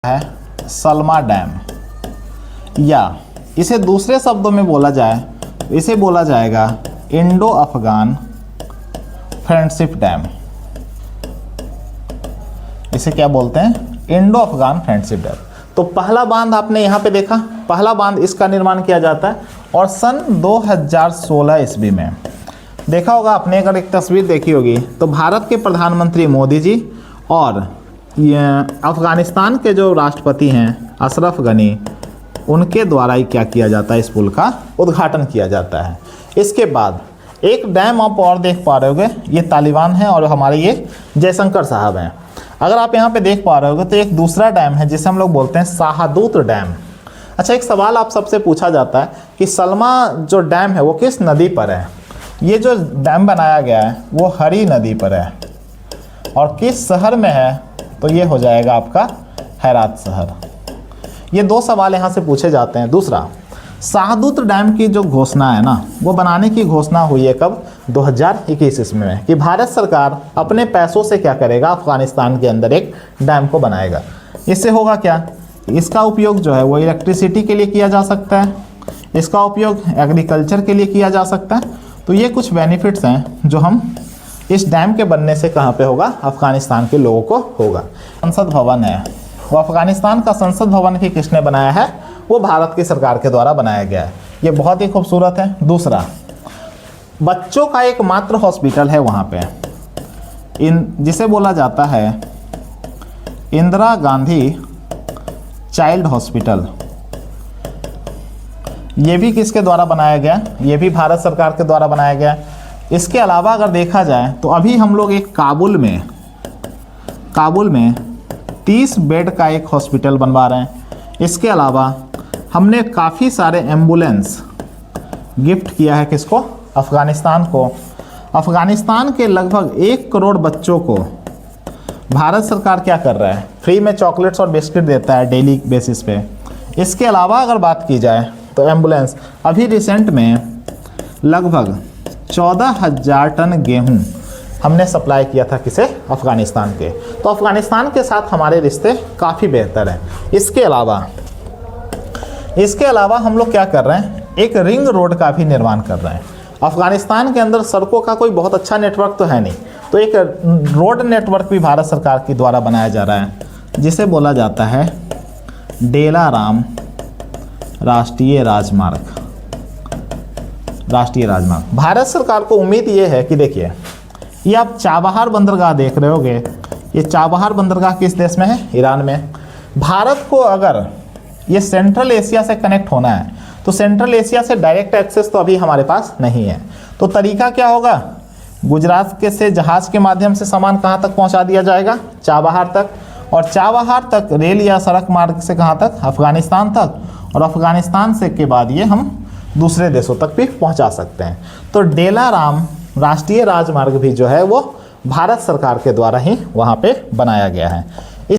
है सलमा डैम, या इसे दूसरे शब्दों में बोला जाए इसे बोला जाएगा इंडो अफगान फ्रेंडशिप डैम। इसे क्या बोलते हैं? Indo Afghan friendship dam. तो पहला बांध आपने यहाँ पे देखा, पहला बांध इसका निर्माण किया जाता है और सन 2016 ईस्वी में। देखा होगा आपने, अगर एक तस्वीर देखी होगी तो भारत के प्रधानमंत्री मोदी जी और अफगानिस्तान के जो राष्ट्रपति हैं अशरफ गनी, उनके द्वारा ही क्या किया जाता है, इस पुल का उद्घाटन किया जाता है। इसके बाद एक डैम आप और देख पा रहे होगे, ये तालिबान है और हमारे ये जयशंकर साहब हैं। अगर आप यहाँ पे देख पा रहे होगे तो एक दूसरा डैम है जिसे हम लोग बोलते हैं शाहदूत डैम। अच्छा, एक सवाल आप सबसे पूछा जाता है कि सलमा जो डैम है वो किस नदी पर है? ये जो डैम बनाया गया है वो हरी नदी पर है और किस शहर में है? तो ये हो जाएगा आपका हेरात शहर। ये दो सवाल यहाँ से पूछे जाते हैं। दूसरा, शाहदूत डैम की जो घोषणा है ना, वो बनाने की घोषणा हुई है कब? 2021 ईस्वी में, कि भारत सरकार अपने पैसों से क्या करेगा, अफगानिस्तान के अंदर एक डैम को बनाएगा। इससे होगा क्या? इसका उपयोग जो है वो इलेक्ट्रिसिटी के लिए किया जा सकता है, इसका उपयोग एग्रीकल्चर के लिए किया जा सकता है। तो ये कुछ बेनिफिट्स हैं जो हम इस डैम के बनने से कहाँ पे होगा, अफगानिस्तान के लोगों को होगा। संसद भवन है, वो अफगानिस्तान का संसद भवन भी किसने बनाया है? वो भारत की सरकार के द्वारा बनाया गया है। ये बहुत ही खूबसूरत है। दूसरा, बच्चों का एकमात्र हॉस्पिटल है वहाँ पे, जिसे बोला जाता है इंदिरा गांधी चाइल्ड हॉस्पिटल। ये भी किसके द्वारा बनाया गया? ये भी भारत सरकार के द्वारा बनाया गया। इसके अलावा अगर देखा जाए तो अभी हम लोग एक काबुल में 30 बेड का एक हॉस्पिटल बनवा रहे हैं। इसके अलावा हमने काफ़ी सारे एम्बुलेंस गिफ्ट किया है किसको? अफ़गानिस्तान को। अफ़गानिस्तान के लगभग 1 करोड़ बच्चों को भारत सरकार क्या कर रहा है? फ्री में चॉकलेट्स और बिस्किट देता है डेली बेसिस पे। इसके अलावा अगर बात की जाए तो एम्बुलेंस, अभी रिसेंट में लगभग 14,000 टन गेहूं हमने सप्लाई किया था किसे? अफ़गानिस्तान के। तो अफ़गानिस्तान के साथ हमारे रिश्ते काफ़ी बेहतर हैं। इसके अलावा हम लोग क्या कर रहे हैं? एक रिंग रोड का भी निर्माण कर रहे हैं। अफ़गानिस्तान के अंदर सड़कों का कोई बहुत अच्छा नेटवर्क तो है नहीं, तो एक रोड नेटवर्क भी भारत सरकार के द्वारा बनाया जा रहा है, जिसे बोला जाता है डेलाराम राष्ट्रीय राजमार्ग। भारत सरकार को उम्मीद ये है कि देखिए, ये आप चाबहार बंदरगाह देख रहे होगे, ये चाबहार बंदरगाह किस देश में है? ईरान में। भारत को अगर ये सेंट्रल एशिया से कनेक्ट होना है तो सेंट्रल एशिया से डायरेक्ट एक्सेस तो अभी हमारे पास नहीं है। तो तरीका क्या होगा? गुजरात के से जहाज़ के माध्यम से सामान कहाँ तक पहुँचा दिया जाएगा? चाबहार तक, और चाबहार तक रेल या सड़क मार्ग से कहाँ तक? अफ़गानिस्तान तक, और अफ़गानिस्तान से के बाद ये हम दूसरे देशों तक भी पहुँचा सकते हैं। तो डेलाराम राष्ट्रीय राजमार्ग भी जो है वो भारत सरकार के द्वारा ही वहाँ पे बनाया गया है।